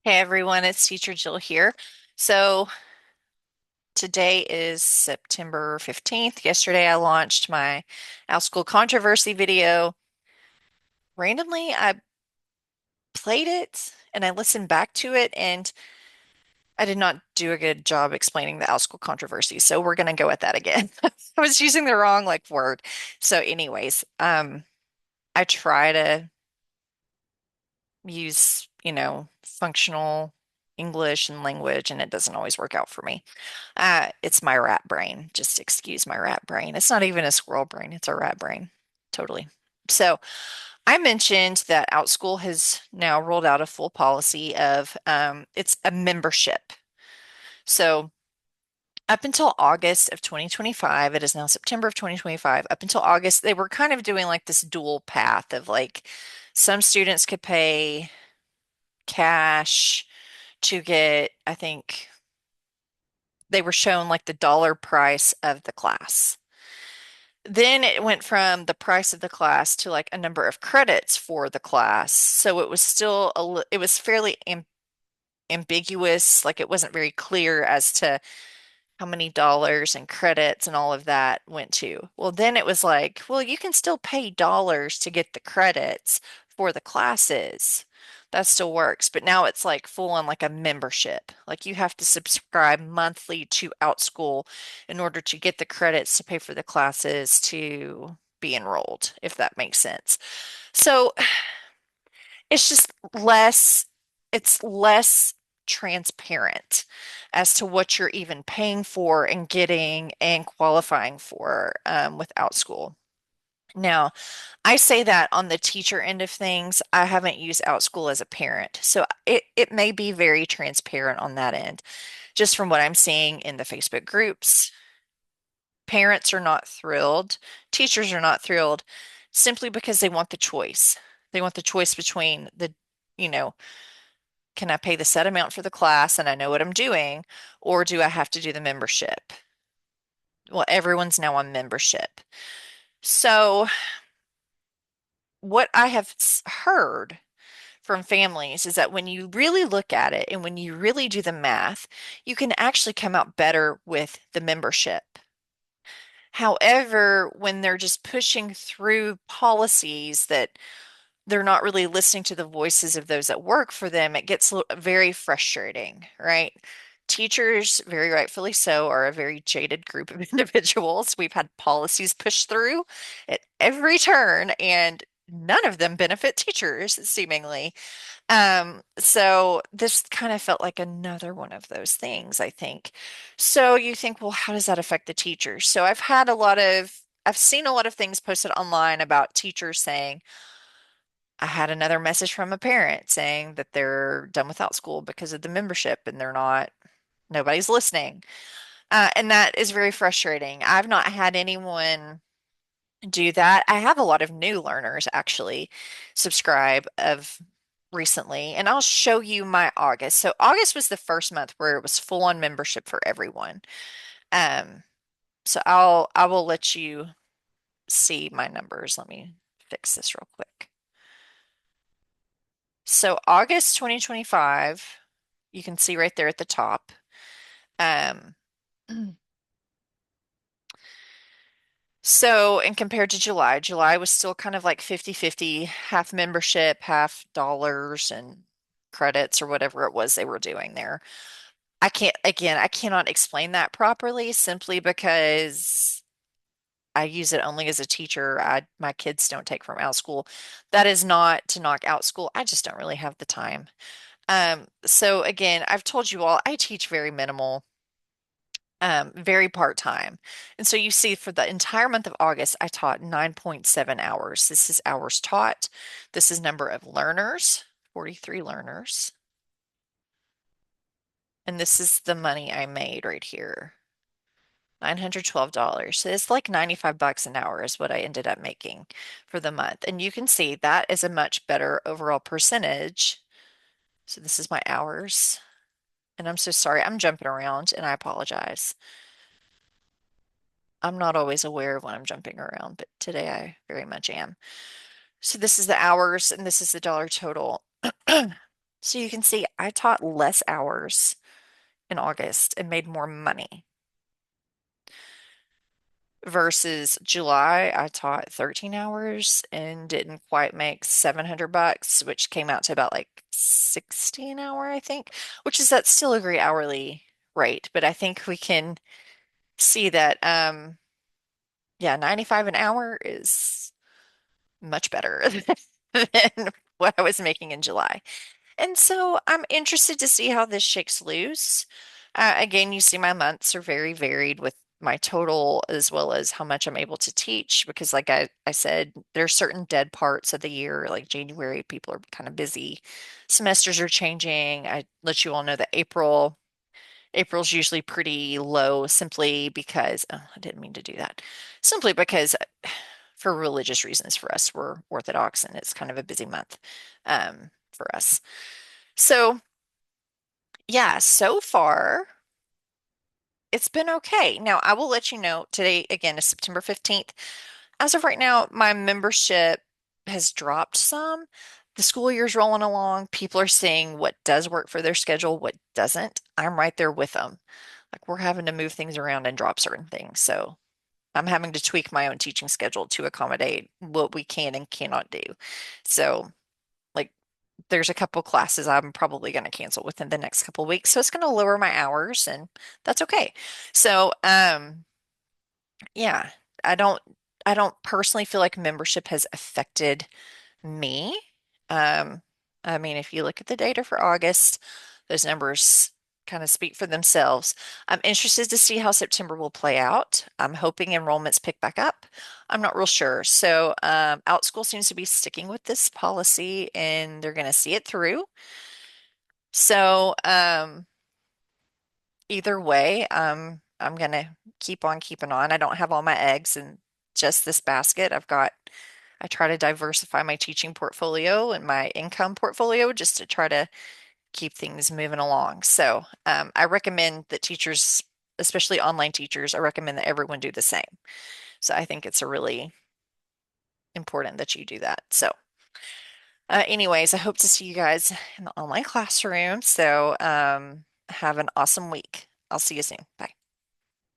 Hey everyone, it's Teacher Jill here. So today is September 15th. Yesterday I launched my Outschool controversy video. Randomly, I played it and I listened back to it, and I did not do a good job explaining the Outschool controversy. So we're going to go at that again. I was using the wrong word. So anyways, I try to use, functional English and language, and it doesn't always work out for me. It's my rat brain. Just excuse my rat brain. It's not even a squirrel brain, it's a rat brain. Totally. So I mentioned that Outschool has now rolled out a full policy of it's a membership. So up until August of 2025, it is now September of 2025. Up until August, they were kind of doing like this dual path of like some students could pay cash to get, I think they were shown like the dollar price of the class. Then it went from the price of the class to like a number of credits for the class. So it was still it was fairly ambiguous, like it wasn't very clear as to how many dollars and credits and all of that went to. Well, then it was like, well, you can still pay dollars to get the credits for the classes. That still works, but now it's like full on like a membership. Like you have to subscribe monthly to Outschool in order to get the credits to pay for the classes to be enrolled, if that makes sense. So it's just it's less transparent as to what you're even paying for and getting and qualifying for with Outschool. Now, I say that on the teacher end of things. I haven't used Outschool as a parent, so it may be very transparent on that end. Just from what I'm seeing in the Facebook groups, parents are not thrilled, teachers are not thrilled, simply because they want the choice. They want the choice between you know, can I pay the set amount for the class and I know what I'm doing, or do I have to do the membership? Well, everyone's now on membership. So, what I have heard from families is that when you really look at it and when you really do the math, you can actually come out better with the membership. However, when they're just pushing through policies that they're not really listening to the voices of those that work for them, it gets very frustrating, right? Teachers, very rightfully so, are a very jaded group of individuals. We've had policies pushed through at every turn, and none of them benefit teachers, seemingly. So this kind of felt like another one of those things, I think. So you think, well, how does that affect the teachers? So I've seen a lot of things posted online about teachers saying, I had another message from a parent saying that they're done with Outschool because of the membership and nobody's listening. And that is very frustrating. I've not had anyone do that. I have a lot of new learners actually subscribe of recently, and I'll show you my August. So August was the first month where it was full on membership for everyone. Um, so I will let you see my numbers. Let me fix this real quick. So August 2025, you can see right there at the top. Um, so, and compared to July, July was still kind of like 50-50, half membership, half dollars and credits or whatever it was they were doing there. I cannot explain that properly simply because I use it only as a teacher. My kids don't take from Outschool. That is not to knock Outschool. I just don't really have the time. So again, I've told you all, I teach very minimal, very part-time. And so you see for the entire month of August, I taught 9.7 hours. This is hours taught. This is number of learners, 43 learners. And this is the money I made right here. $912. So it's like 95 bucks an hour is what I ended up making for the month. And you can see that is a much better overall percentage. So this is my hours. And I'm so sorry. I'm jumping around and I apologize. I'm not always aware of when I'm jumping around, but today I very much am. So this is the hours and this is the dollar total. So you can see I taught less hours in August and made more money versus July, I taught 13 hours and didn't quite make 700 bucks, which came out to about like 60 an hour, I think, which is that's still a great hourly rate, but I think we can see that yeah, 95 an hour is much better than what I was making in July. And so I'm interested to see how this shakes loose. Again, you see my months are very varied with my total as well as how much I'm able to teach because like I said, there's certain dead parts of the year, like January, people are kind of busy. Semesters are changing. I let you all know that April's usually pretty low simply because oh, I didn't mean to do that. Simply because for religious reasons for us, we're Orthodox and it's kind of a busy month for us. So yeah, so far it's been okay. Now, I will let you know today, again, is September 15th. As of right now, my membership has dropped some. The school year's rolling along. People are seeing what does work for their schedule, what doesn't. I'm right there with them. Like we're having to move things around and drop certain things. So I'm having to tweak my own teaching schedule to accommodate what we can and cannot do. So, like, there's a couple classes I'm probably going to cancel within the next couple weeks. So it's going to lower my hours and that's okay. So, yeah, I don't I don't personally feel like membership has affected me. Um, I mean, if you look at the data for August, those numbers kind of speak for themselves. I'm interested to see how September will play out. I'm hoping enrollments pick back up. I'm not real sure. So, Outschool seems to be sticking with this policy and they're going to see it through. So, either way, I'm gonna keep on keeping on. I don't have all my eggs in just this basket. I try to diversify my teaching portfolio and my income portfolio just to try to keep things moving along. So, I recommend that teachers, especially online teachers, I recommend that everyone do the same. So I think it's a really important that you do that. So, anyways, I hope to see you guys in the online classroom. So, have an awesome week. I'll see you soon. Bye.